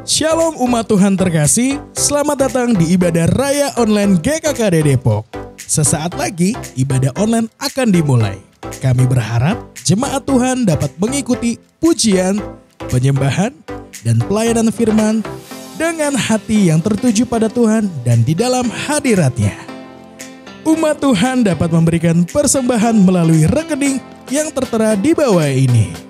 Shalom umat Tuhan terkasih, selamat datang di ibadah raya online GKKD Depok. Sesaat lagi ibadah online akan dimulai. Kami berharap jemaat Tuhan dapat mengikuti pujian, penyembahan, dan pelayanan firman dengan hati yang tertuju pada Tuhan dan di dalam hadirat-Nya. Umat Tuhan dapat memberikan persembahan melalui rekening yang tertera di bawah ini.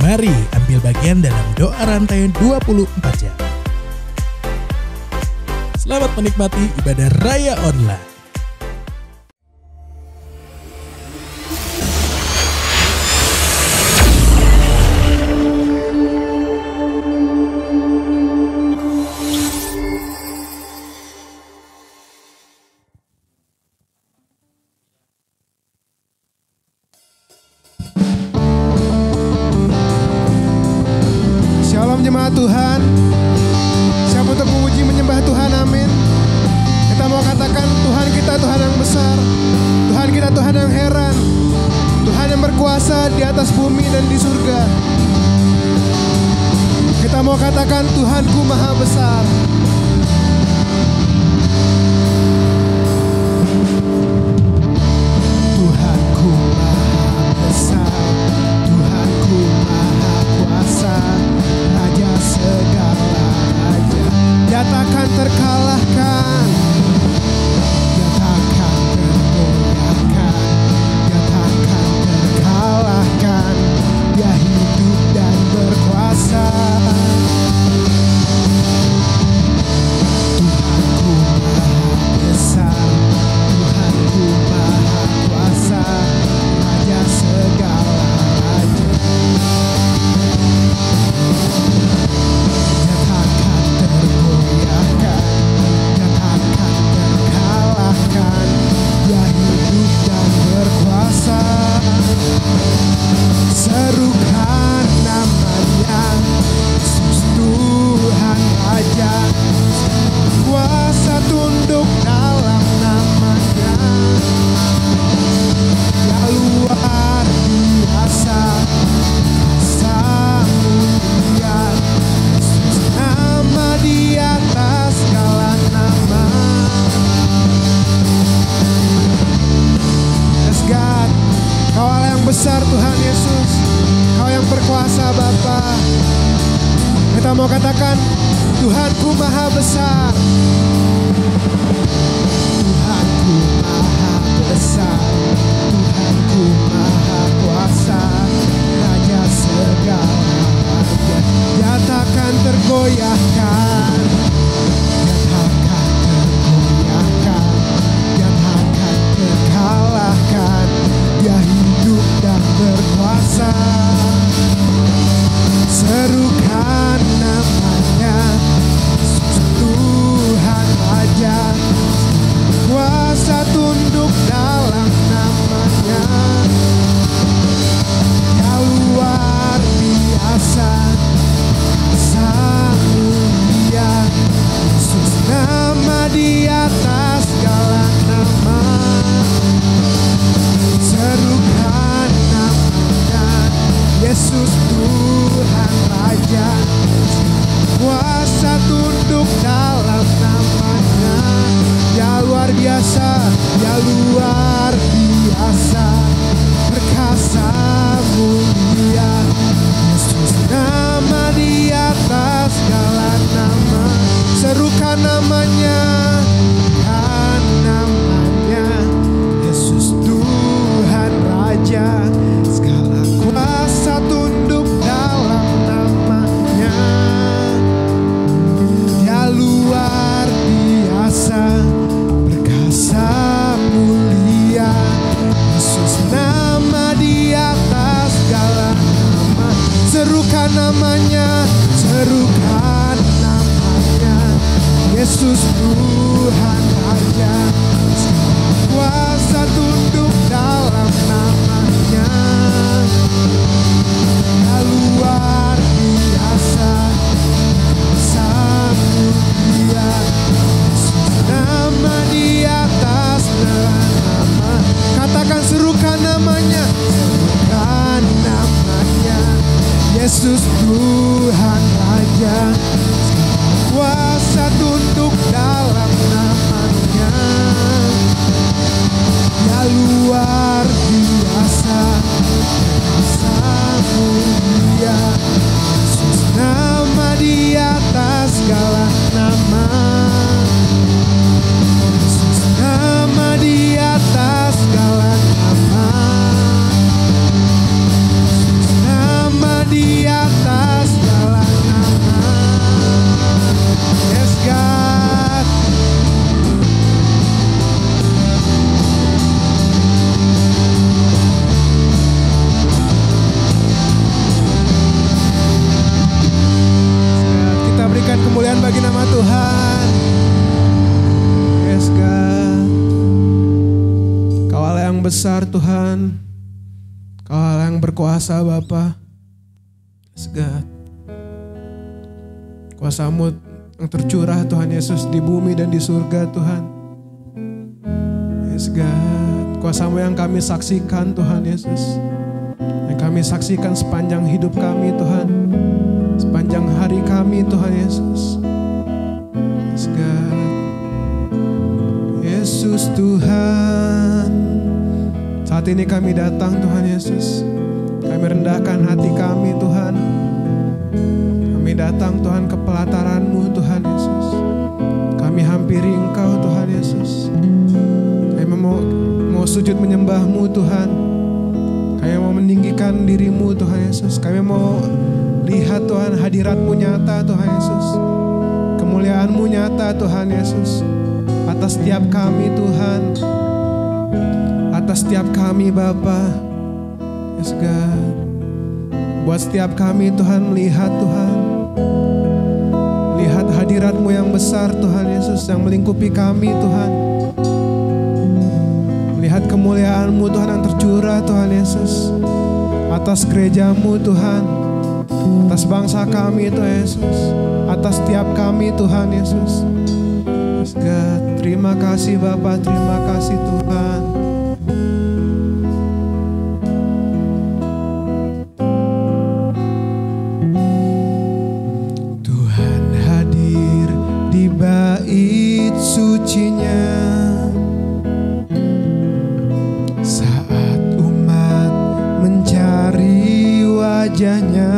Mari ambil bagian dalam doa rantai 24 jam. Selamat menikmati ibadah raya online. Jemaat Tuhan, siap untuk memuji menyembah Tuhan, amin. Kita mau katakan Tuhan kita Tuhan yang besar, Tuhan kita Tuhan yang heran, Tuhan yang berkuasa di atas bumi dan di surga. Kita mau katakan Tuhanku maha besar. Tuhanku maha besar, Tuhanku maha kuasa, Raja segala raja, nyatakan terkalahkan, nyatakan tergoyahkan, nyatakan terkalahkan, Dia hidup dan berkuasa. Tuhanku maha besar, Tuhanku maha kuasa, Raja segala raja, nyatakan tergoyahkan, nyatakan terkalahkan, Dia hidup dan berkuasa. Serukan namanya, Yesus Tuhan Raja, kuasa tunduk dalam namanya. Dia luar biasa, kuasa mulia, Yesus nama di atas segala nama. Yes God, Kau Allah yang besar Tuhan Yesus, Kau yang berkuasa Bapa. Kita mau katakan Tuhanku maha besar, Tuhanku maha besar, Tuhanku maha kuasa, Raja segala raja, nyatakan tergoyahkan, nyatakan tergoyahkan, nyatakan terkalahkan, Dia hidup dan berkuasa. Serukan namanya, Yesus Tuhan Raja, kuasa tunduk dalam namanya. Dia luar biasa, kuasa mulia, Yesus nama di atas segala nama. Serukan namanya, Yesus Tuhan Raja, kuasa tunduk dalam namanya. Dia luar biasa, Dia luar biasa, perkasa mulia, Yesus nama di atas segala nama. Serukan namanya, kan namanya, Yesus Tuhan Raja, segala kuasa tunduk dalam namanya. Dia luar biasa, perkasa mulia, Yesus nama di atas segala nama. Serukan namanya, serukan namanya, Yesus Tuhan Yesus Tuhan Raja, kuasa tunduk dalam namanya. Dia luar biasa, kuasa mulia. Yesus nama di atas segala nama. Yesus nama di atas segala nama. Yesus nama di atas segala nama. Yes God. Kita berikan kemuliaan bagi nama Tuhan. Yes God. Kau Allah yang besar Tuhan. Kau Allah yang berkuasa Bapa. Yes God. Kuasa-Mu yang tercurah Tuhan Yesus di bumi dan di surga Tuhan. Yes God. Kuasa-Mu yang kami saksikan Tuhan Yesus. Yang kami saksikan sepanjang hidup kami Tuhan. Sepanjang hari kami Tuhan Yesus. Yes God. Yesus Tuhan. Saat ini kami datang Tuhan Yesus. Kami rendahkan hati kami Tuhan. Kami datang Tuhan ke pelataran-Mu Tuhan Yesus. Kami hampiri Engkau Tuhan Yesus. Kami mau sujud menyembah-Mu Tuhan. Kami mau meninggikan diri-Mu Tuhan Yesus. Kami mau lihat Tuhan hadirat-Mu nyata Tuhan Yesus. Kemuliaan-Mu nyata Tuhan Yesus. Atas setiap kami Tuhan. Atas setiap kami Bapa. Yes God. Buat setiap kami Tuhan melihat Tuhan. Lihat hadirat-Mu yang besar Tuhan Yesus yang melingkupi kami Tuhan. Lihat kemuliaan-Mu Tuhan yang tercurah Tuhan Yesus. Atas gereja-Mu Tuhan. Atas bangsa kami Tuhan Yesus. Atas setiap kami Tuhan Yesus. Yes God. Terima kasih Bapa, terima kasih Tuhan. Tuhan hadir di bait sucinya saat umat mencari wajahnya,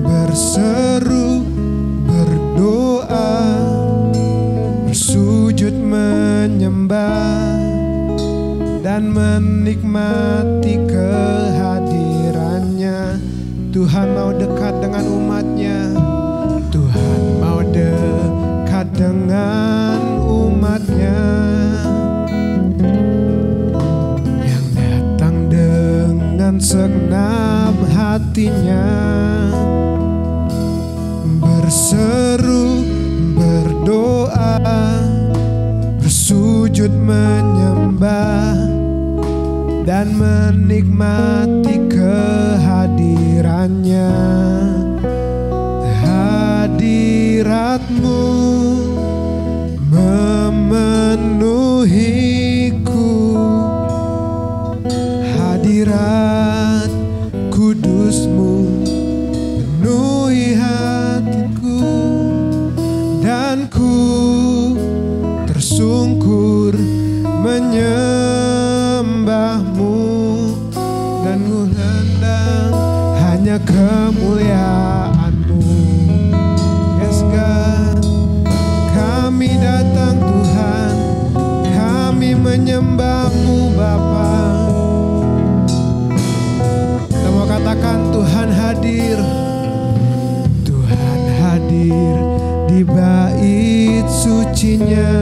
berseru, berdoa, bersujud menyembah dan menikmati kehadirannya. Tuhan mau dekat dengan umatnya. Tuhan mau dekat dengan umatnya yang datang dengan segenap hatinya, berseru, berdoa, bersujud menyembah dan menikmati kehadirannya. Hadirat-Mu memenuhiku, hadirat kudus-Mu penuhi hatiku, dan ku tersungkur menyembah-Mu, dan ku hendak hanya kemuliaan-Mu. Yes God. Kami datang Tuhan, kami menyembah-Mu Bapa. Kita mau katakan Tuhan hadir. Tuhan hadir di bait sucinya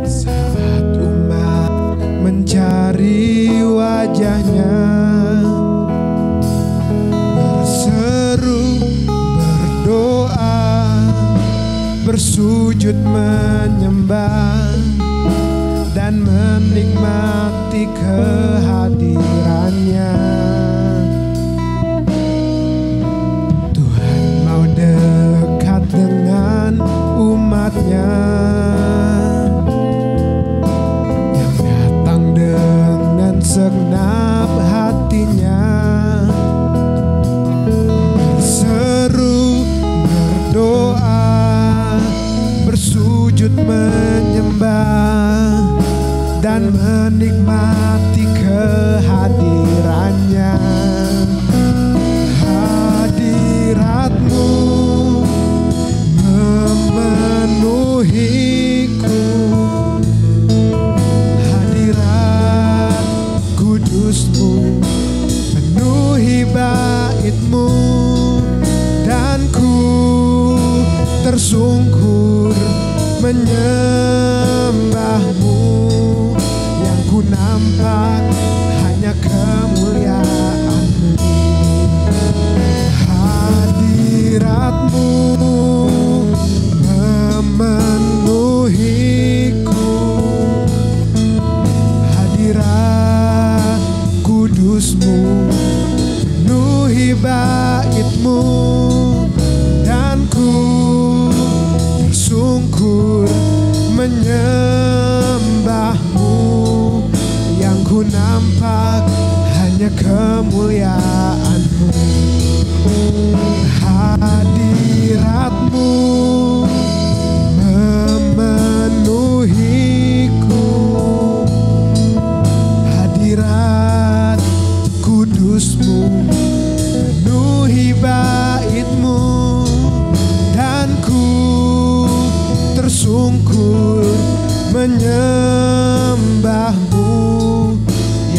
saat umat mencari wajahnya, berseru, berdoa, bersujud menyembah dan menikmati kehadirannya. Tuhan mau dekat dengan umatnya yang datang dengan segenap hati. sujud menyembah dan menikmati kehadirannya. Hadiratmu memenuhiku, hadirat kudusmu penuhi baitmu, dan ku tersungkur menyembahmu. Yang ku nampak hanya kemuliaan-Mu. Hadirat-Mu memenuhiku, hadirat kudus-Mu penuhi bait-Mu, dan ku tersungkur menyembah-Mu. Yang ku nampak hanya kemuliaan-Mu. Hadirat-Mu memenuhiku, hadirat kudus-Mu penuhi bait-Mu, dan ku tersungkur menyembah-Mu.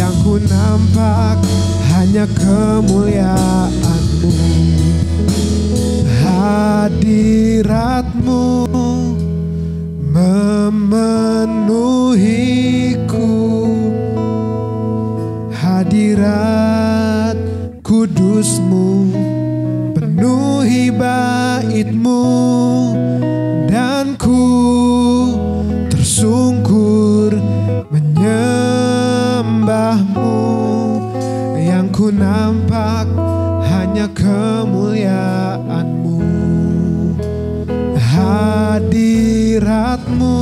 Yang ku nampak hanya kemuliaan-Mu. Hadirat-Mu memenuhiku, hadirat kudus-Mu penuhi bait-Mu, dan ku tersungkur menyembah-Mu. Yang ku nampak hanya kemuliaan-Mu. Hadirat-Mu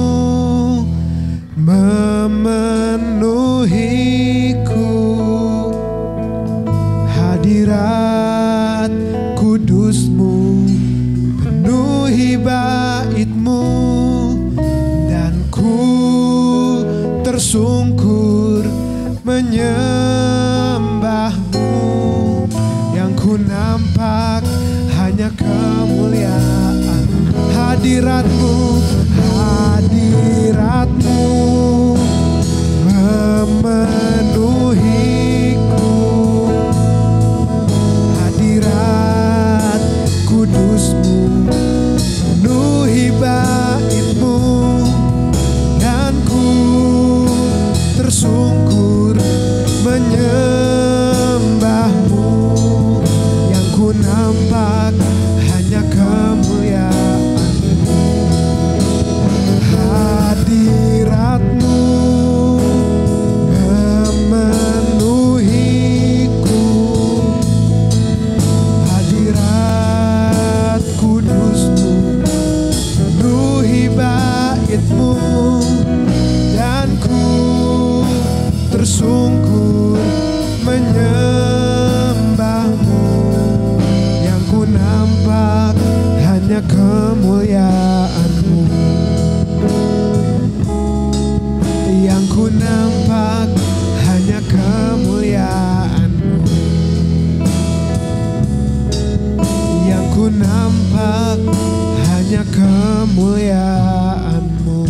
memenuhiku, hadirat kudus-Mu penuhi bait-Mu, dan ku tersungkur menyembah-Mu. Yang ku nampak hanya kemuliaan. Hadirat-Mu, hadirat-Mu memenuhiku, hadirat kudus-Mu penuhi bait-Mu, dan ku tersungkur menyembah-Mu. Yang ku nampak hanya kemuliaan-Mu. Hadirat-Mu memenuhiku, hadirat kudus-Mu penuhi bait-Mu, dan ku tersungkur menyembah-Mu. Yang ku nampak hanya kemuliaan-Mu. Yang ku nampak hanya kemuliaan-Mu. Yang ku nampak hanya kemuliaan-Mu.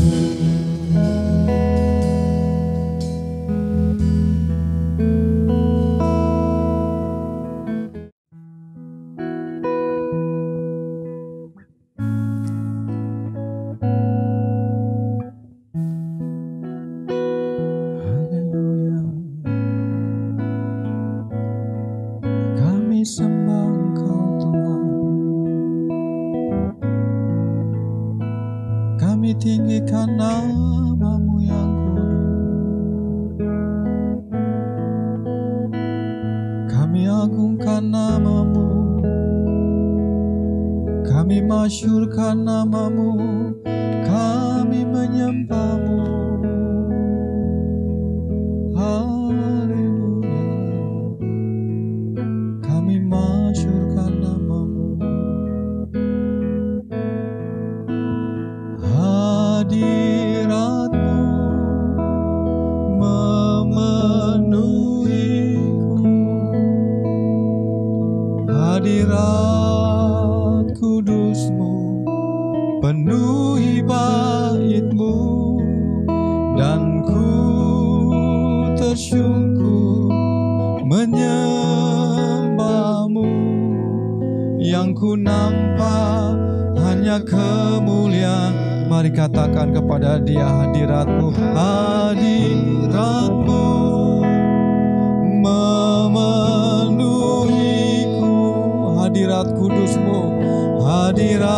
Sembah Engkau Tuhan, kami tinggikan nama-Mu yang kudus, kami agungkan nama-Mu, kami masyhurkan nama-Mu, kami menyembah-Mu. Masyhurkan nama-Mu. hadirat-Mu memenuhiku. Hadirat kudus-Mu penuhi bait-Mu, dan ku tersyukur menyembah-Mu. Yang ku nampak hanya kemuliaan. Mari katakan kepada Dia, hadirat-Mu, hadirat-Mu memenuhiku. Hadirat kudus-Mu, hadirat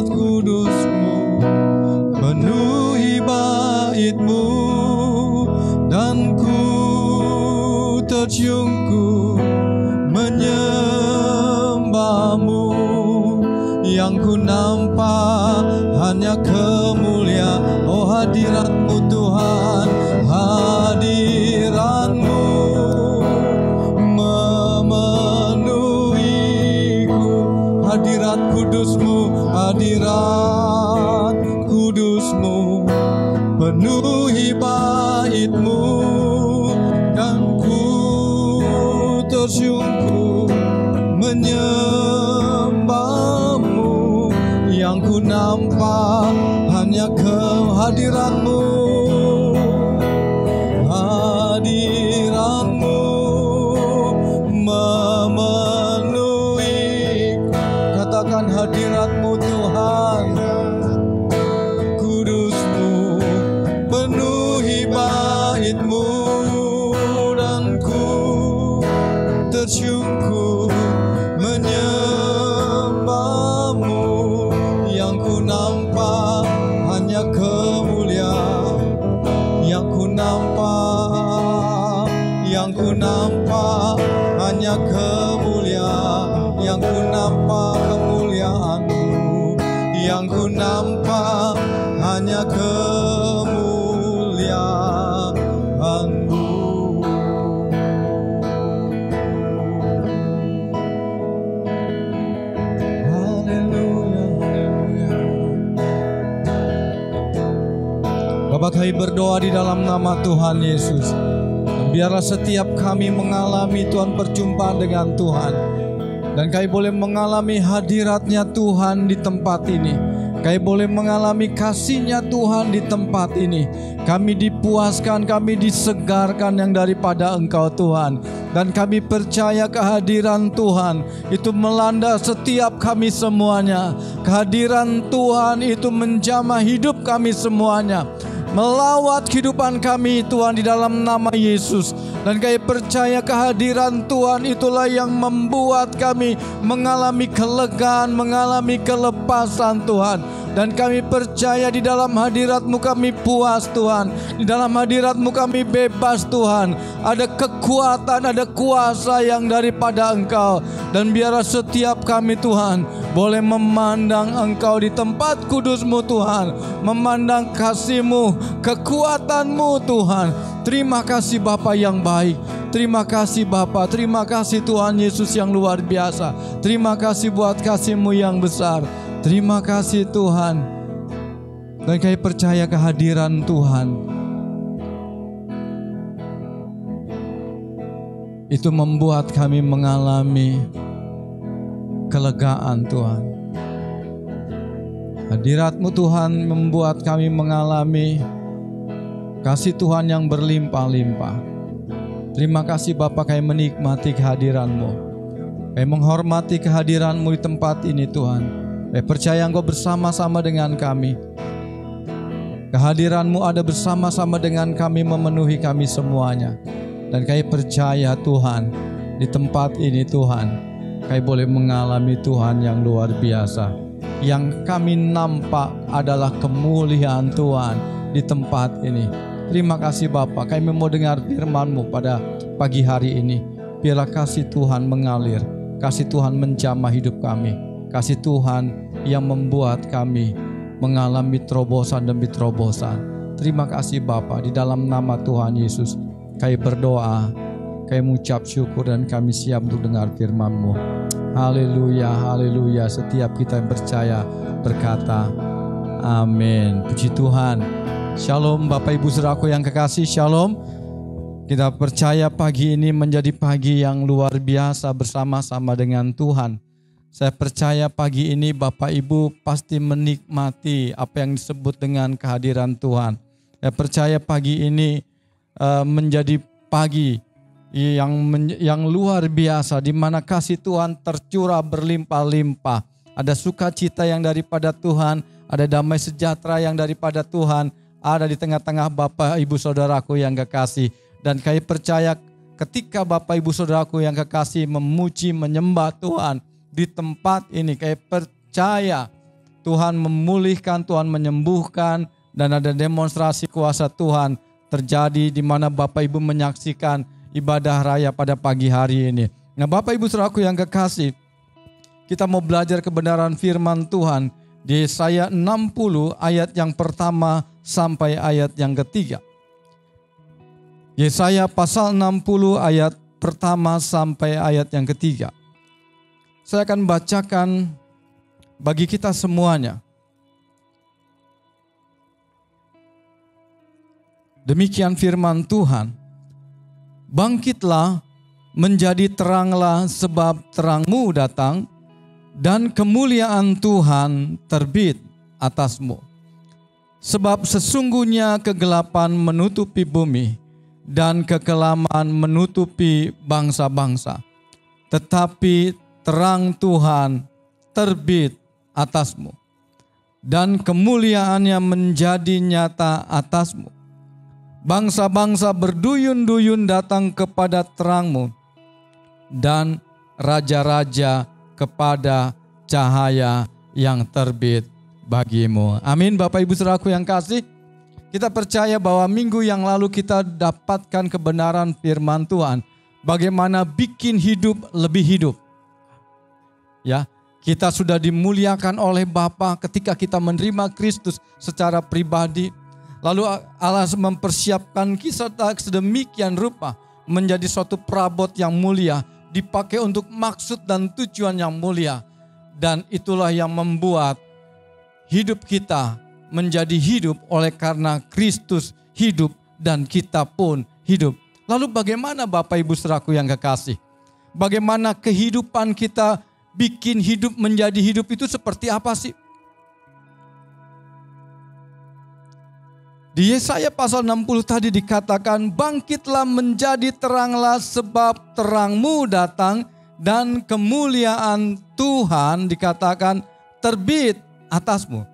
kudus-Mu penuhi bait-Mu, dan ku tersyukur menyembah-Mu. Yang ku nampak hanya kemuliaan. Oh, hadirat-Mu Tuhan, hadirat-Mu memenuhiku. Hadirat kudus-Mu, hadirat kudus-Mu penuhi bait-Mu, dan ku tersyukur menyembah-Mu. Yang ku nampak hanya kehadirat-Mu, hadirat-Mu memenuhi. Katakan hadirat-Mu Tuhan, kudus-Mu penuhi bait-Mu, dan ku tersyukur menyembah-Mu. Yang ku nampak hanya kemuliaan. Yang ku nampak, yang ku nampak hanya kemuliaan. Yang ku nampak kemuliaan-Mu. Yang ku nampak hanya kemuliaan-Mu. Bapa, kami berdoa di dalam nama Tuhan Yesus. Dan biarlah setiap kami mengalami Tuhan perjumpaan dengan Tuhan. Dan kami boleh mengalami hadirat-Nya Tuhan di tempat ini. Kami boleh mengalami kasih-Nya Tuhan di tempat ini. Kami dipuaskan, kami disegarkan yang daripada Engkau Tuhan. Dan kami percaya kehadiran Tuhan itu melanda setiap kami semuanya. Kehadiran Tuhan itu menjamah hidup kami semuanya, melawat kehidupan kami Tuhan di dalam nama Yesus. Dan kami percaya kehadiran Tuhan itulah yang membuat kami mengalami kelegaan, mengalami kelepasan Tuhan. Dan kami percaya di dalam hadirat-Mu kami puas Tuhan. Di dalam hadirat-Mu kami bebas Tuhan. Ada kekuatan, ada kuasa yang daripada Engkau. Dan biarlah setiap kami Tuhan boleh memandang Engkau di tempat kudus-Mu Tuhan. Memandang kasih-Mu, kekuatan-Mu Tuhan. Terima kasih Bapa yang baik. Terima kasih Bapa. Terima kasih Tuhan Yesus yang luar biasa. Terima kasih buat kasih-Mu yang besar. Terima kasih Tuhan. Dan kami percaya kehadiran Tuhan itu membuat kami mengalami kelegaan Tuhan. Hadirat-Mu Tuhan membuat kami mengalami kasih Tuhan yang berlimpah-limpah. Terima kasih Bapa, kami menikmati kehadiran-Mu. Kami menghormati kehadiran-Mu di tempat ini Tuhan. Kami percaya Engkau bersama-sama dengan kami. Kehadiran-Mu ada bersama-sama dengan kami, memenuhi kami semuanya. Dan kami percaya Tuhan, di tempat ini Tuhan, kami boleh mengalami Tuhan yang luar biasa. Yang kami nampak adalah kemuliaan Tuhan di tempat ini. Terima kasih Bapa, kami mau dengar firman-Mu pada pagi hari ini. Biarlah kasih Tuhan mengalir, kasih Tuhan menjamah hidup kami. Kasih Tuhan yang membuat kami mengalami terobosan demi terobosan. Terima kasih Bapa, di dalam nama Tuhan Yesus kami berdoa, kami mengucap syukur dan kami siap untuk dengar firman-Mu. Haleluya, haleluya. Setiap kita yang percaya berkata Amin. Puji Tuhan. Shalom Bapak Ibu Saudaraku yang kekasih, shalom. Kita percaya pagi ini menjadi pagi yang luar biasa bersama-sama dengan Tuhan. Saya percaya pagi ini Bapak Ibu pasti menikmati apa yang disebut dengan kehadiran Tuhan. Saya percaya pagi ini menjadi pagi yang luar biasa, di mana kasih Tuhan tercurah berlimpah-limpah. Ada sukacita yang daripada Tuhan, ada damai sejahtera yang daripada Tuhan, ada di tengah-tengah Bapak Ibu Saudaraku yang kekasih. Dan kami percaya ketika Bapak Ibu Saudaraku yang kekasih memuji, menyembah Tuhan di tempat ini, kami percaya Tuhan memulihkan, Tuhan menyembuhkan, dan ada demonstrasi kuasa Tuhan terjadi di mana Bapak Ibu menyaksikan ibadah raya pada pagi hari ini. Nah Bapak Ibu Saudaraku yang kekasih, kita mau belajar kebenaran firman Tuhan di Yesaya 60 ayat yang pertama sampai ayat yang ketiga. Yesaya pasal 60 ayat pertama sampai ayat yang ketiga. Saya akan bacakan bagi kita semuanya. Demikian firman Tuhan. Bangkitlah, menjadi teranglah, sebab terangmu datang, dan kemuliaan Tuhan terbit atasmu. Sebab sesungguhnya kegelapan menutupi bumi, dan kekelaman menutupi bangsa-bangsa. Tetapi terang Tuhan terbit atasmu, dan kemuliaannya menjadi nyata atasmu. Bangsa-bangsa berduyun-duyun datang kepada terangmu, dan raja-raja kepada cahaya yang terbit bagimu. Amin. Bapak Ibu Saudaraku yang kasih, kita percaya bahwa minggu yang lalu kita dapatkan kebenaran firman Tuhan. Bagaimana bikin hidup lebih hidup. Ya, kita sudah dimuliakan oleh Bapa ketika kita menerima Kristus secara pribadi. Lalu Allah mempersiapkan kita sedemikian rupa menjadi suatu perabot yang mulia, dipakai untuk maksud dan tujuan yang mulia. Dan itulah yang membuat hidup kita menjadi hidup oleh karena Kristus hidup dan kita pun hidup. Lalu bagaimana Bapak Ibu Saudaraku yang kekasih? Bagaimana kehidupan kita bikin hidup menjadi hidup itu seperti apa sih? Di Yesaya pasal 60 tadi dikatakan, bangkitlah menjadi teranglah sebab terangmu datang dan kemuliaan Tuhan dikatakan terbit atasmu.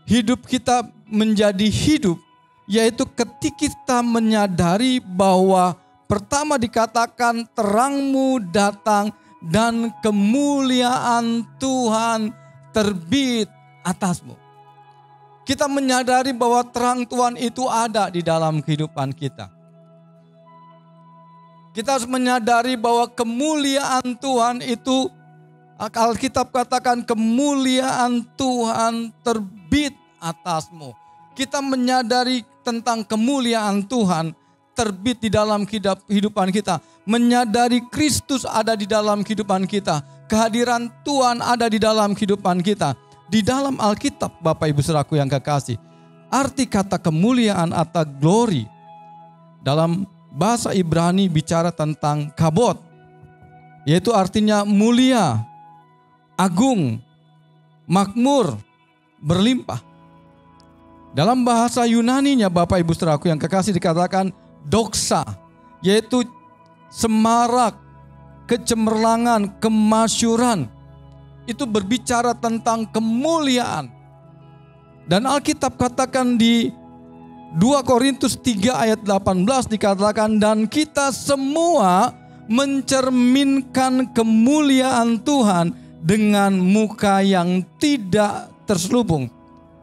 Hidup kita menjadi hidup, yaitu ketika kita menyadari bahwa pertama dikatakan terangmu datang dan kemuliaan Tuhan terbit atasmu. Kita menyadari bahwa terang Tuhan itu ada di dalam kehidupan kita. Kita harus menyadari bahwa kemuliaan Tuhan itu, Alkitab katakan kemuliaan Tuhan terbit atasmu. Kita menyadari tentang kemuliaan Tuhan terbit di dalam kehidupan kita. Menyadari Kristus ada di dalam kehidupan kita. Kehadiran Tuhan ada di dalam kehidupan kita. Di dalam Alkitab Bapak Ibu Saudaraku yang kekasih, arti kata kemuliaan atau glory dalam bahasa Ibrani bicara tentang kabod, yaitu artinya mulia, agung, makmur, berlimpah. Dalam bahasa Yunaninya Bapak Ibu Saudaraku yang kekasih dikatakan doxa, yaitu semarak, kecemerlangan, kemasyuran. Itu berbicara tentang kemuliaan. Dan Alkitab katakan di 2 Korintus 3 ayat 18 dikatakan, dan kita semua mencerminkan kemuliaan Tuhan dengan muka yang tidak terselubung.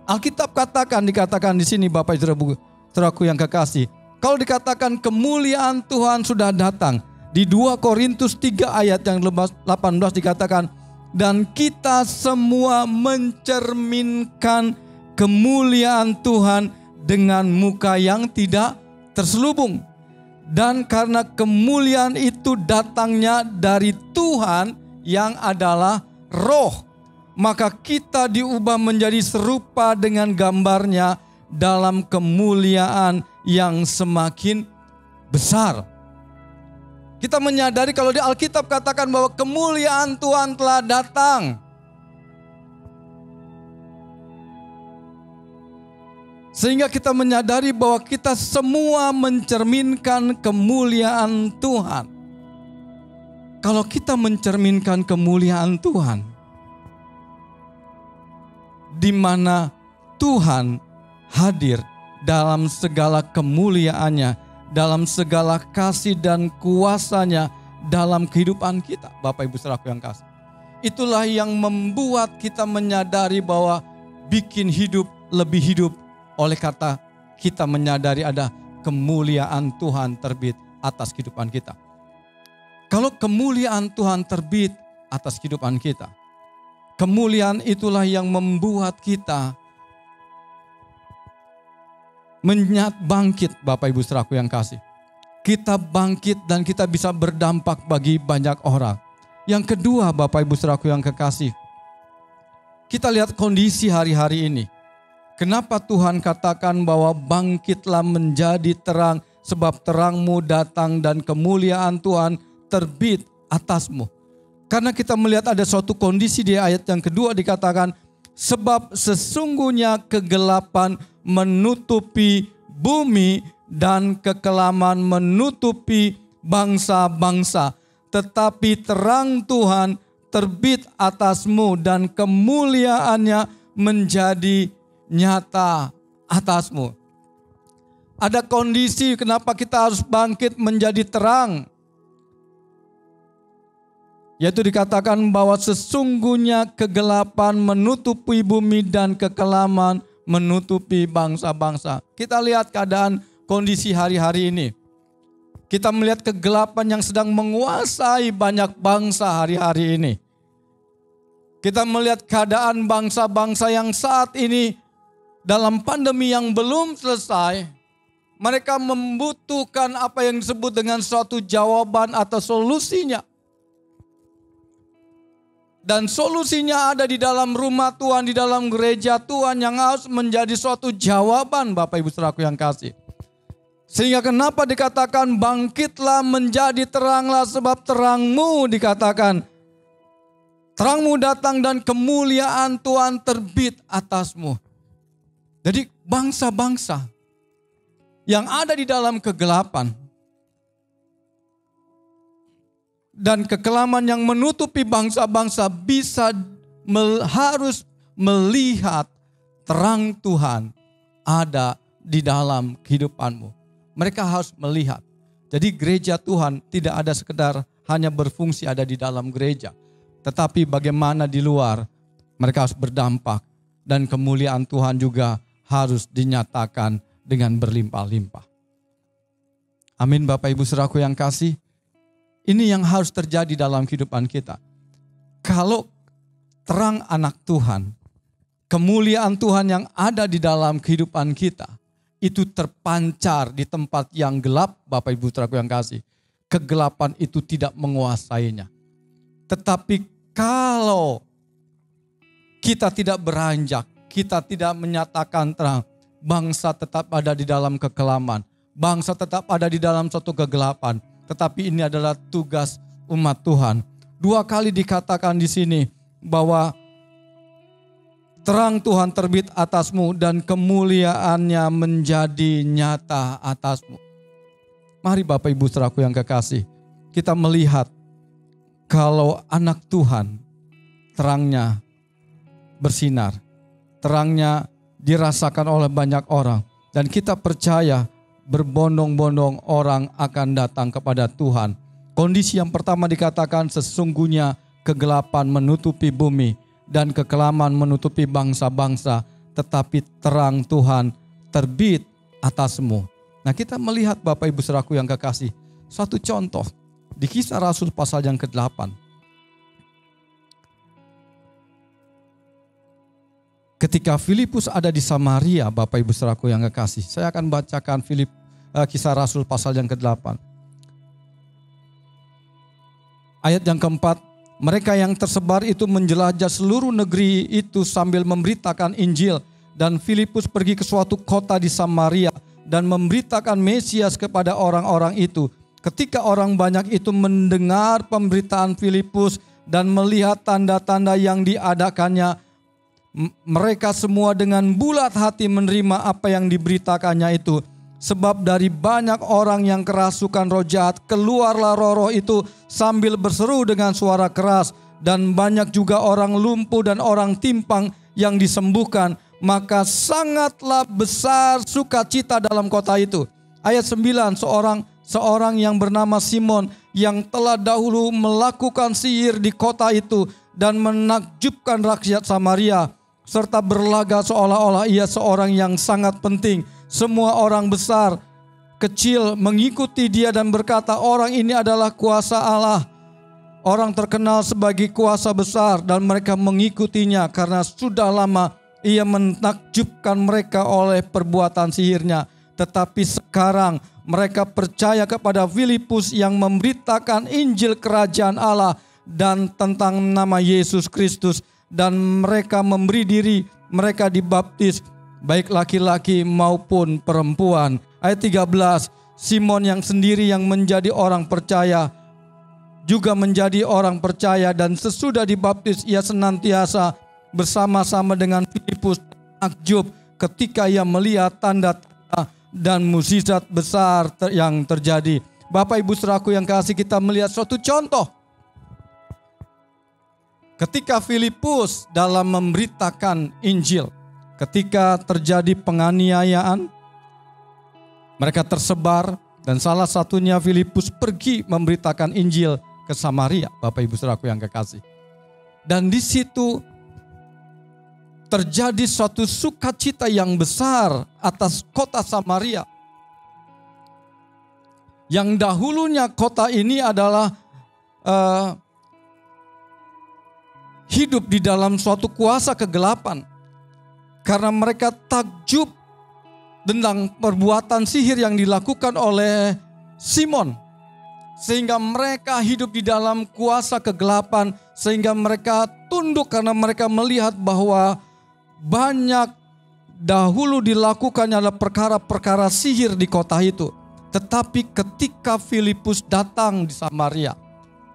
Alkitab dikatakan di sini Bapak Ibu Saudaraku yang kekasih, kalau dikatakan kemuliaan Tuhan sudah datang, di 2 Korintus 3 ayat yang 18 dikatakan, dan kita semua mencerminkan kemuliaan Tuhan dengan muka yang tidak terselubung. Dan karena kemuliaan itu datangnya dari Tuhan yang adalah roh. maka kita diubah menjadi serupa dengan gambarnya dalam kemuliaan yang semakin besar. Kita menyadari kalau di Alkitab katakan bahwa kemuliaan Tuhan telah datang. Sehingga kita menyadari bahwa kita semua mencerminkan kemuliaan Tuhan. Kalau kita mencerminkan kemuliaan Tuhan, di mana Tuhan hadir dalam segala kemuliaannya, dalam segala kasih dan kuasanya dalam kehidupan kita. Bapak Ibu Saudaraku yang kasih. Itulah yang membuat kita menyadari bahwa bikin hidup lebih hidup oleh kata kita menyadari ada kemuliaan Tuhan terbit atas kehidupan kita. Kalau kemuliaan Tuhan terbit atas kehidupan kita, kemuliaan itulah yang membuat kita bangkit. Bapak Ibu Saudaraku yang kasih, kita bangkit dan kita bisa berdampak bagi banyak orang. Yang kedua, Bapak Ibu Saudaraku yang kekasih, kita lihat kondisi hari-hari ini. Kenapa Tuhan katakan bahwa bangkitlah menjadi terang, sebab terangmu datang dan kemuliaan Tuhan terbit atasmu. Karena kita melihat ada suatu kondisi di ayat yang kedua dikatakan, sebab sesungguhnya kegelapan menutupi bumi dan kekelaman menutupi bangsa-bangsa. Tetapi terang Tuhan terbit atasmu dan kemuliaannya menjadi nyata atasmu. Ada kondisi kenapa kita harus bangkit menjadi terang. Yaitu dikatakan bahwa sesungguhnya kegelapan menutupi bumi dan kekelaman menutupi bangsa-bangsa. Kita lihat keadaan kondisi hari-hari ini. Kita melihat kegelapan yang sedang menguasai banyak bangsa hari-hari ini. Kita melihat keadaan bangsa-bangsa yang saat ini dalam pandemi yang belum selesai. Mereka membutuhkan apa yang disebut dengan suatu jawaban atau solusinya. Dan solusinya ada di dalam rumah Tuhan, di dalam gereja Tuhan yang harus menjadi suatu jawaban Bapak Ibu Saudaraku yang kasih. Sehingga kenapa dikatakan bangkitlah menjadi teranglah sebab terangmu dikatakan. Terangmu datang dan kemuliaan Tuhan terbit atasmu. Jadi bangsa-bangsa yang ada di dalam kegelapan dan kekelaman yang menutupi bangsa-bangsa harus melihat terang Tuhan ada di dalam kehidupanmu. Mereka harus melihat. Jadi gereja Tuhan tidak ada sekedar hanya berfungsi ada di dalam gereja. Tetapi bagaimana di luar mereka harus berdampak. Dan kemuliaan Tuhan juga harus dinyatakan dengan berlimpah-limpah. Amin Bapak Ibu Saudaraku yang kasih. Ini yang harus terjadi dalam kehidupan kita. Kalau terang anak Tuhan, kemuliaan Tuhan yang ada di dalam kehidupan kita, itu terpancar di tempat yang gelap, Bapak Ibu Saudaraku yang kasih. Kegelapan itu tidak menguasainya. Tetapi kalau kita tidak beranjak, kita tidak menyatakan terang, bangsa tetap ada di dalam kekelaman. Bangsa tetap ada di dalam suatu kegelapan. Tetapi ini adalah tugas umat Tuhan. 2 kali dikatakan di sini bahwa terang Tuhan terbit atasmu dan kemuliaannya menjadi nyata atasmu. Mari Bapak Ibu Saudaraku yang kekasih, kita melihat kalau anak Tuhan terangnya bersinar, terangnya dirasakan oleh banyak orang dan kita percaya berbondong-bondong orang akan datang kepada Tuhan. Kondisi yang pertama dikatakan sesungguhnya kegelapan menutupi bumi dan kekelaman menutupi bangsa-bangsa, tetapi terang Tuhan terbit atasmu. Nah kita melihat Bapak Ibu Saudaraku yang kekasih, satu contoh di Kisah Rasul pasal yang ke-8. Ketika Filipus ada di Samaria, Bapak Ibu Saudaraku yang kekasih, saya akan bacakan Kisah Rasul pasal yang ke-8. Ayat yang keempat, Mereka yang tersebar itu menjelajah seluruh negeri itu sambil memberitakan Injil. Dan Filipus pergi ke suatu kota di Samaria dan memberitakan Mesias kepada orang-orang itu. Ketika orang banyak itu mendengar pemberitaan Filipus dan melihat tanda-tanda yang diadakannya, mereka semua dengan bulat hati menerima apa yang diberitakannya itu. Sebab dari banyak orang yang kerasukan roh jahat, keluarlah roh-roh itu sambil berseru dengan suara keras. Dan banyak juga orang lumpuh dan orang timpang yang disembuhkan. Maka sangatlah besar sukacita dalam kota itu. Ayat 9, seorang yang bernama Simon yang telah dahulu melakukan sihir di kota itu dan menakjubkan rakyat Samaria, serta berlaga seolah-olah ia seorang yang sangat penting. Semua orang besar, kecil mengikuti dia dan berkata, orang ini adalah kuasa Allah. Orang terkenal sebagai kuasa besar dan mereka mengikutinya karena sudah lama ia menakjubkan mereka oleh perbuatan sihirnya. Tetapi sekarang mereka percaya kepada Filipus yang memberitakan Injil Kerajaan Allah dan tentang nama Yesus Kristus. Dan mereka memberi diri, mereka dibaptis, baik laki-laki maupun perempuan. Ayat 13, Simon yang sendiri yang menjadi orang percaya, juga menjadi orang percaya, dan sesudah dibaptis ia senantiasa bersama-sama dengan Filipus takjub ketika ia melihat tanda-tanda dan mukjizat besar yang terjadi. Bapak Ibu Saudaraku yang kasih, kita melihat suatu contoh. Ketika Filipus dalam memberitakan Injil, ketika terjadi penganiayaan, mereka tersebar dan salah satunya Filipus pergi memberitakan Injil ke Samaria, Bapak Ibu Saudaraku yang kekasih. Dan di situ terjadi suatu sukacita yang besar atas kota Samaria. Yang dahulunya kota ini adalah hidup di dalam suatu kuasa kegelapan. Karena mereka takjub tentang perbuatan sihir yang dilakukan oleh Simon. Sehingga mereka hidup di dalam kuasa kegelapan. Sehingga mereka tunduk karena mereka melihat bahwa banyak dahulu dilakukannya adalah perkara-perkara sihir di kota itu. Tetapi ketika Filipus datang di Samaria,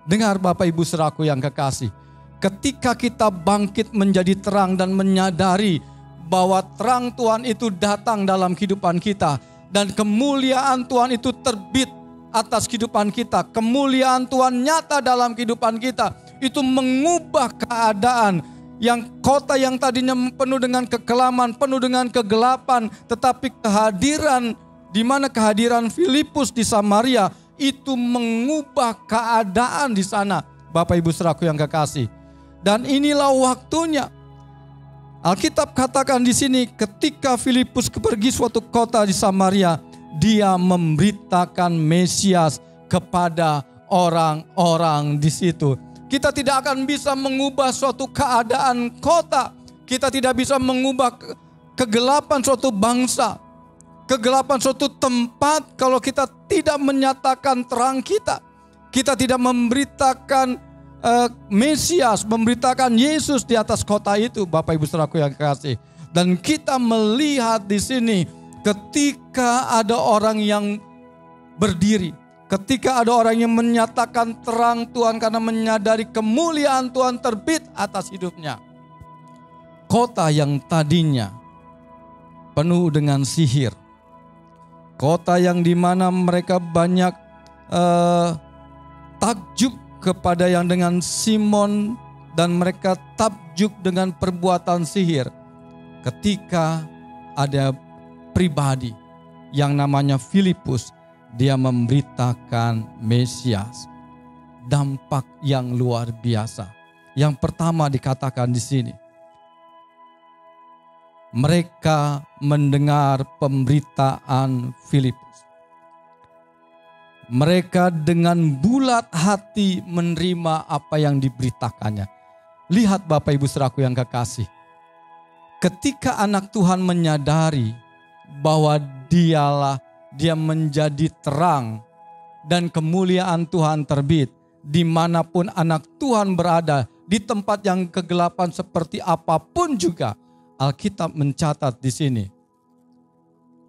dengar Bapak Ibu Saudaraku yang kekasih, ketika kita bangkit menjadi terang dan menyadari bahwa terang Tuhan itu datang dalam kehidupan kita dan kemuliaan Tuhan itu terbit atas kehidupan kita, kemuliaan Tuhan nyata dalam kehidupan kita, itu mengubah keadaan. Yang kota yang tadinya penuh dengan kekelaman, penuh dengan kegelapan, tetapi kehadiran, di mana kehadiran Filipus di Samaria itu mengubah keadaan di sana, Bapak Ibu Saudaraku yang kekasih. Dan inilah waktunya. Alkitab katakan di sini, ketika Filipus pergi suatu kota di Samaria, dia memberitakan Mesias kepada orang-orang di situ. Kita tidak akan bisa mengubah suatu keadaan kota. Kita tidak bisa mengubah kegelapan suatu bangsa, kegelapan suatu tempat kalau kita tidak menyatakan terang kita. Kita tidak memberitakan Mesias, memberitakan Yesus di atas kota itu, Bapak Ibu Saudaraku yang kasih. Dan kita melihat di sini ketika ada orang yang berdiri, ketika ada orang yang menyatakan terang Tuhan karena menyadari kemuliaan Tuhan terbit atas hidupnya. Kota yang tadinya penuh dengan sihir, kota yang dimana mereka banyak takjub kepada yang dengan Simon dan mereka takjub dengan perbuatan sihir. Ketika ada pribadi yang namanya Filipus, dia memberitakan Mesias. Dampak yang luar biasa. Yang pertama dikatakan di sini, mereka mendengar pemberitaan Filipus. Mereka dengan bulat hati menerima apa yang diberitakannya. Lihat Bapak Ibu Saudaraku yang kekasih, ketika anak Tuhan menyadari bahwa dia menjadi terang dan kemuliaan Tuhan terbit, dimanapun anak Tuhan berada, di tempat yang kegelapan seperti apapun juga, Alkitab mencatat di sini,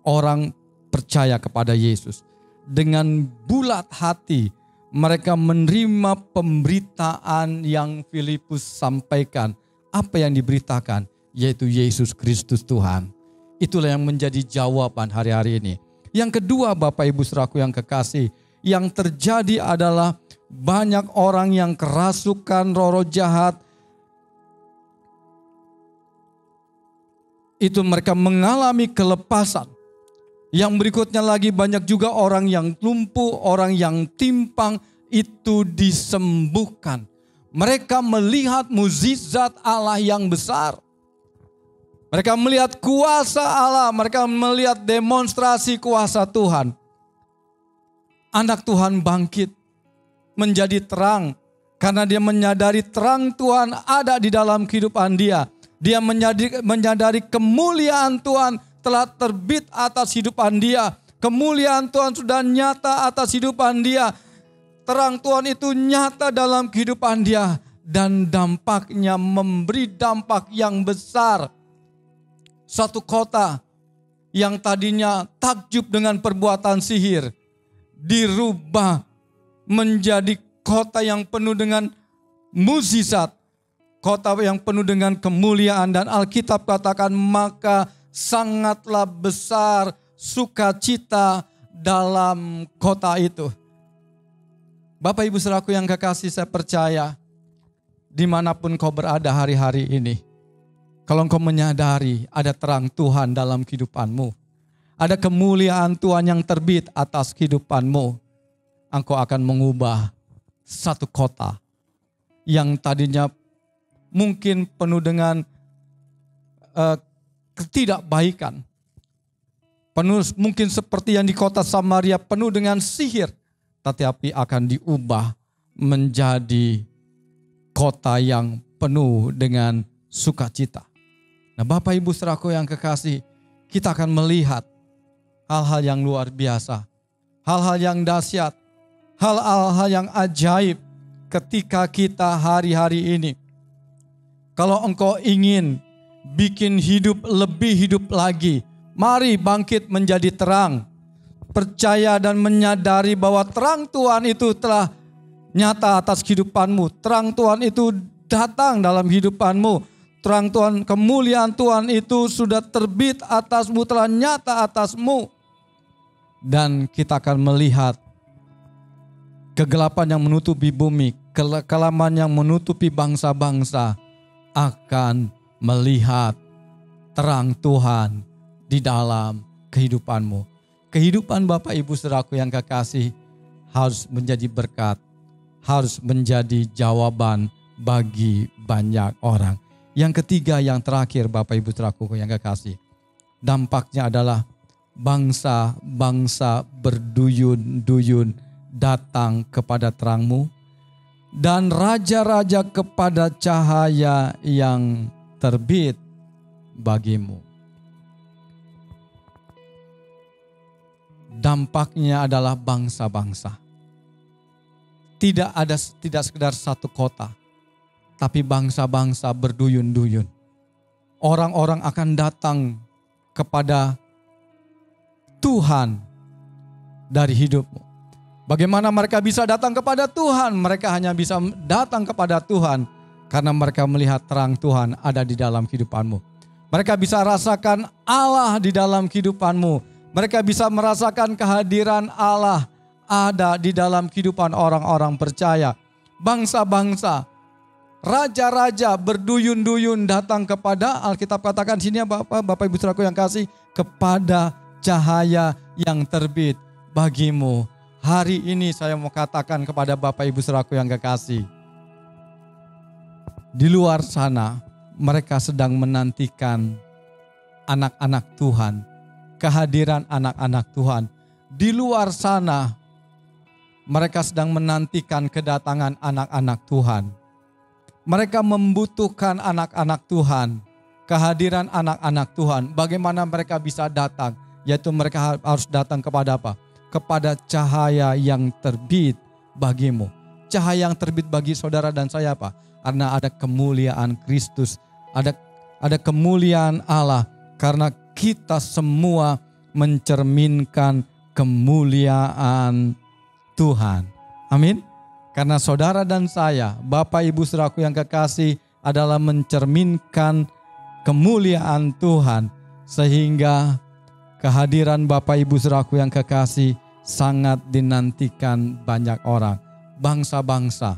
orang percaya kepada Yesus. Dengan bulat hati mereka menerima pemberitaan yang Filipus sampaikan. Apa yang diberitakan? Yaitu Yesus Kristus Tuhan. Itulah yang menjadi jawaban hari-hari ini. Yang kedua, Bapak Ibu Saudaraku yang kekasih, yang terjadi adalah banyak orang yang kerasukan roh-roh jahat. Itu mereka mengalami kelepasan. Yang berikutnya lagi, banyak juga orang yang lumpuh, orang yang timpang, itu disembuhkan. Mereka melihat mukjizat Allah yang besar. Mereka melihat kuasa Allah, mereka melihat demonstrasi kuasa Tuhan. Anak Tuhan bangkit menjadi terang karena dia menyadari terang Tuhan ada di dalam kehidupan dia. Dia menyadari kemuliaan Tuhan telah terbit atas kehidupan dia. Kemuliaan Tuhan sudah nyata atas kehidupan dia. Terang Tuhan itu nyata dalam kehidupan dia. Dan dampaknya memberi dampak yang besar. Satu kota yang tadinya takjub dengan perbuatan sihir, dirubah menjadi kota yang penuh dengan mukjizat. Kota yang penuh dengan kemuliaan, dan Alkitab katakan maka sangatlah besar sukacita dalam kota itu. Bapak Ibu Saudaraku yang kekasih, saya percaya dimanapun kau berada hari-hari ini, kalau engkau menyadari ada terang Tuhan dalam kehidupanmu, ada kemuliaan Tuhan yang terbit atas kehidupanmu, engkau akan mengubah satu kota yang tadinya mungkin penuh dengan ketidakbaikan. Penuh mungkin seperti yang di kota Samaria penuh dengan sihir, tetapi akan diubah menjadi kota yang penuh dengan sukacita. Nah, Bapak Ibu Saudaraku yang kekasih, kita akan melihat hal-hal yang luar biasa, hal-hal yang dahsyat, hal-hal yang ajaib ketika kita hari-hari ini. Kalau engkau ingin bikin hidup lebih hidup lagi, mari bangkit menjadi terang. Percaya dan menyadari bahwa terang Tuhan itu telah nyata atas kehidupanmu. Terang Tuhan itu datang dalam kehidupanmu. Terang Tuhan, kemuliaan Tuhan itu sudah terbit atasmu, telah nyata atasmu. Dan kita akan melihat kegelapan yang menutupi bumi, kekelaman yang menutupi bangsa-bangsa akan melihat terang Tuhan di dalam kehidupanmu. Kehidupan Bapak Ibu Saudaraku yang kekasih harus menjadi berkat, harus menjadi jawaban bagi banyak orang. Yang ketiga, yang terakhir Bapak Ibu Saudaraku yang kekasih, dampaknya adalah bangsa-bangsa berduyun-duyun datang kepada terangmu, dan raja-raja kepada cahaya yang terbit bagimu. Dampaknya adalah bangsa-bangsa. Tidak sekedar satu kota, tapi bangsa-bangsa berduyun-duyun. Orang-orang akan datang kepada Tuhan dari hidupmu. Bagaimana mereka bisa datang kepada Tuhan? Mereka hanya bisa datang kepada Tuhan karena mereka melihat terang Tuhan ada di dalam kehidupanmu. Mereka bisa rasakan Allah di dalam kehidupanmu. Mereka bisa merasakan kehadiran Allah ada di dalam kehidupan orang-orang percaya. Bangsa-bangsa, raja-raja berduyun-duyun datang kepada, Alkitab katakan sini ya Bapak Ibu Saudaraku yang kasih, kepada cahaya yang terbit bagimu. Hari ini saya mau katakan kepada Bapak Ibu Saudaraku yang kekasih, di luar sana mereka sedang menantikan anak-anak Tuhan, kehadiran anak-anak Tuhan. Di luar sana mereka sedang menantikan kedatangan anak-anak Tuhan. Mereka membutuhkan anak-anak Tuhan, kehadiran anak-anak Tuhan. Bagaimana mereka bisa datang? Yaitu mereka harus datang kepada apa? Kepada cahaya yang terbit bagimu. cahaya yang terbit bagi saudara dan saya apa? Karena ada kemuliaan Kristus, ada kemuliaan Allah, karena kita semua mencerminkan kemuliaan Tuhan. Amin. Karena saudara dan saya, Bapak Ibu Saudaraku yang kekasih, adalah mencerminkan kemuliaan Tuhan, sehingga kehadiran Bapak Ibu Saudaraku yang kekasih sangat dinantikan banyak orang. Bangsa-bangsa,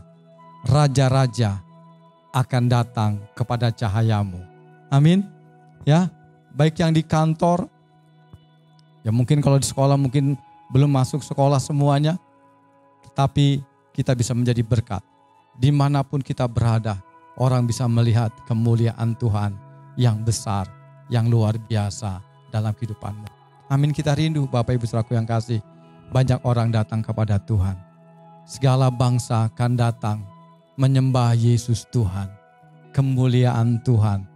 raja-raja akan datang kepada cahayamu. Amin. Ya, baik yang di kantor, ya mungkin kalau di sekolah mungkin belum masuk sekolah semuanya, tetapi kita bisa menjadi berkat. Dimanapun kita berada, orang bisa melihat kemuliaan Tuhan yang besar, yang luar biasa dalam kehidupanmu. Amin, kita rindu Bapak Ibu Saudaraku yang kasih. Banyak orang datang kepada Tuhan. Segala bangsa akan datang menyembah Yesus Tuhan. Kemuliaan Tuhan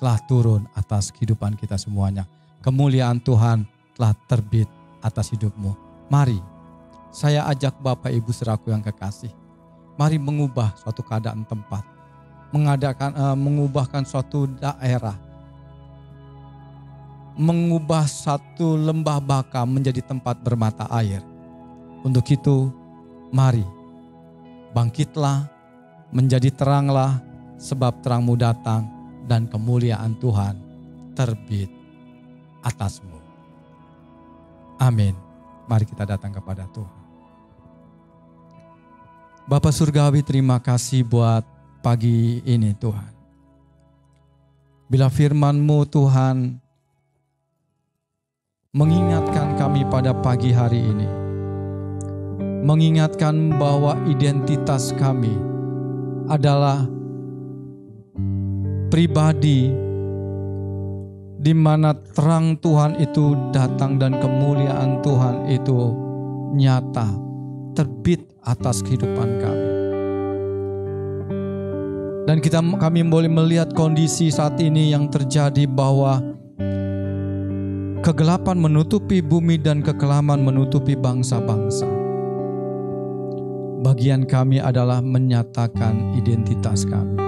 telah turun atas kehidupan kita semuanya. Kemuliaan Tuhan telah terbit atas hidupmu. Mari, saya ajak Bapak Ibu Saudaraku yang kekasih. Mari mengubah suatu keadaan tempat. Mengubahkan suatu daerah. Mengubah satu lembah baka menjadi tempat bermata air. Untuk itu, mari bangkitlah, menjadi teranglah, sebab terangmu datang dan kemuliaan Tuhan terbit atasmu. Amin. Mari kita datang kepada Tuhan. Bapa Surgawi, terima kasih buat pagi ini Tuhan. Bila firman-Mu Tuhan mengingatkan kami pada pagi hari ini, mengingatkan bahwa identitas kami adalah pribadi di mana terang Tuhan itu datang dan kemuliaan Tuhan itu nyata, terbit atas kehidupan kami. Dan kami boleh melihat kondisi saat ini yang terjadi, bahwa kegelapan menutupi bumi dan kekelaman menutupi bangsa-bangsa. Bagian kami adalah menyatakan identitas kami.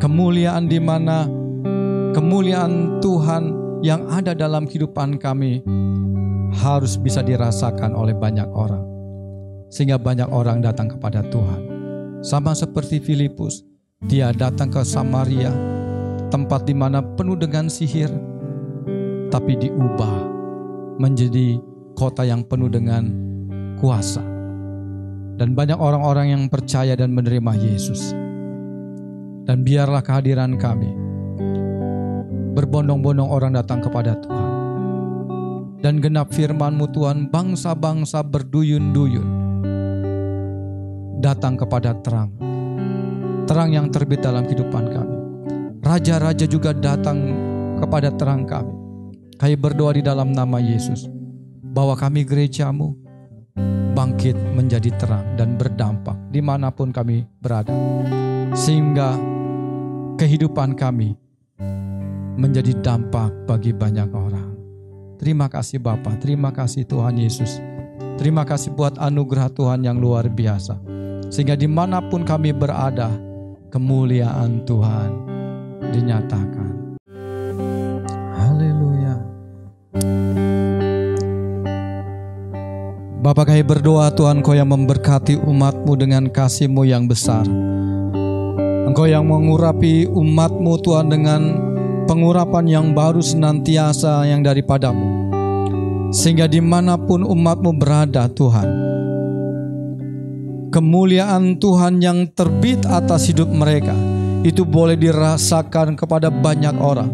Kemuliaan di mana kemuliaan Tuhan yang ada dalam kehidupan kami harus bisa dirasakan oleh banyak orang, sehingga banyak orang datang kepada Tuhan. Sama seperti Filipus, dia datang ke Samaria, tempat di mana penuh dengan sihir, tapi diubah menjadi kota yang penuh dengan kuasa. Dan banyak orang-orang yang percaya dan menerima Yesus. Dan biarlah kehadiran kami, berbondong-bondong orang datang kepada Tuhan. Dan genap firman-Mu Tuhan, bangsa-bangsa berduyun-duyun datang kepada terang. Terang yang terbit dalam kehidupan kami. Raja-raja juga datang kepada terang kami. Kami berdoa di dalam nama Yesus, bahwa kami gereja-Mu bangkit menjadi terang dan berdampak dimanapun kami berada. Sehingga kehidupan kami menjadi dampak bagi banyak orang. Terima kasih Bapa, terima kasih Tuhan Yesus. Terima kasih buat anugerah Tuhan yang luar biasa. Sehingga dimanapun kami berada, kemuliaan Tuhan dinyatakan. Haleluya. Bapa, kami berdoa Tuhan, Engkau yang memberkati umat-Mu dengan kasih-Mu yang besar. Engkau yang mengurapi umat-Mu Tuhan dengan pengurapan yang baru senantiasa yang daripada-Mu. Sehingga dimanapun umat-Mu berada Tuhan, kemuliaan Tuhan yang terbit atas hidup mereka itu boleh dirasakan kepada banyak orang.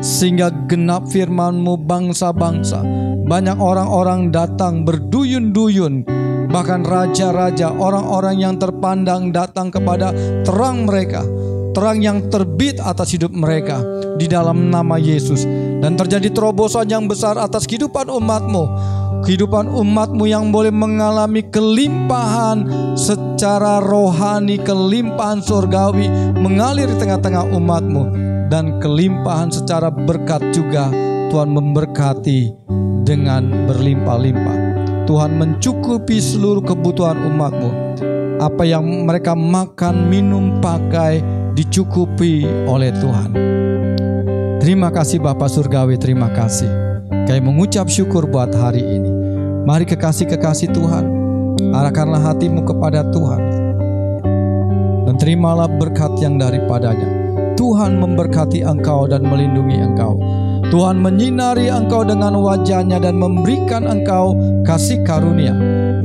Sehingga genap firman-Mu, bangsa-bangsa, banyak orang-orang datang berduyun-duyun. Bahkan raja-raja, orang-orang yang terpandang datang kepada terang mereka. Terang yang terbit atas hidup mereka di dalam nama Yesus. Dan terjadi terobosan yang besar atas kehidupan umat-Mu. Kehidupan umat-Mu yang boleh mengalami kelimpahan secara rohani, kelimpahan surgawi mengalir di tengah-tengah umat-Mu. Dan kelimpahan secara berkat juga Tuhan memberkati dengan berlimpah-limpah. Tuhan mencukupi seluruh kebutuhan umat-Mu. Apa yang mereka makan, minum, pakai dicukupi oleh Tuhan. Terima kasih Bapa Surgawi, terima kasih. Kami mengucap syukur buat hari ini. Mari kekasih-kekasih Tuhan, arahkanlah hatimu kepada Tuhan, dan terimalah berkat yang daripadanya. Tuhan memberkati engkau dan melindungi engkau. Tuhan menyinari engkau dengan wajah-Nya dan memberikan engkau kasih karunia.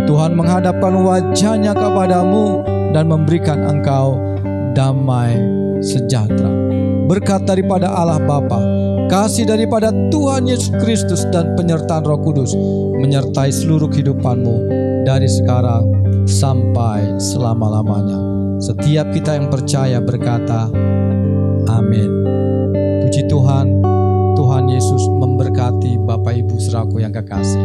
Tuhan menghadapkan wajah-Nya kepadamu dan memberikan engkau damai sejahtera. Berkat daripada Allah Bapa, kasih daripada Tuhan Yesus Kristus dan penyertaan Roh Kudus menyertai seluruh kehidupanmu dari sekarang sampai selama-lamanya. Setiap kita yang percaya berkata, amin. Puji Tuhan, Tuhan Yesus memberkati Bapak Ibu saudaraku yang kekasih.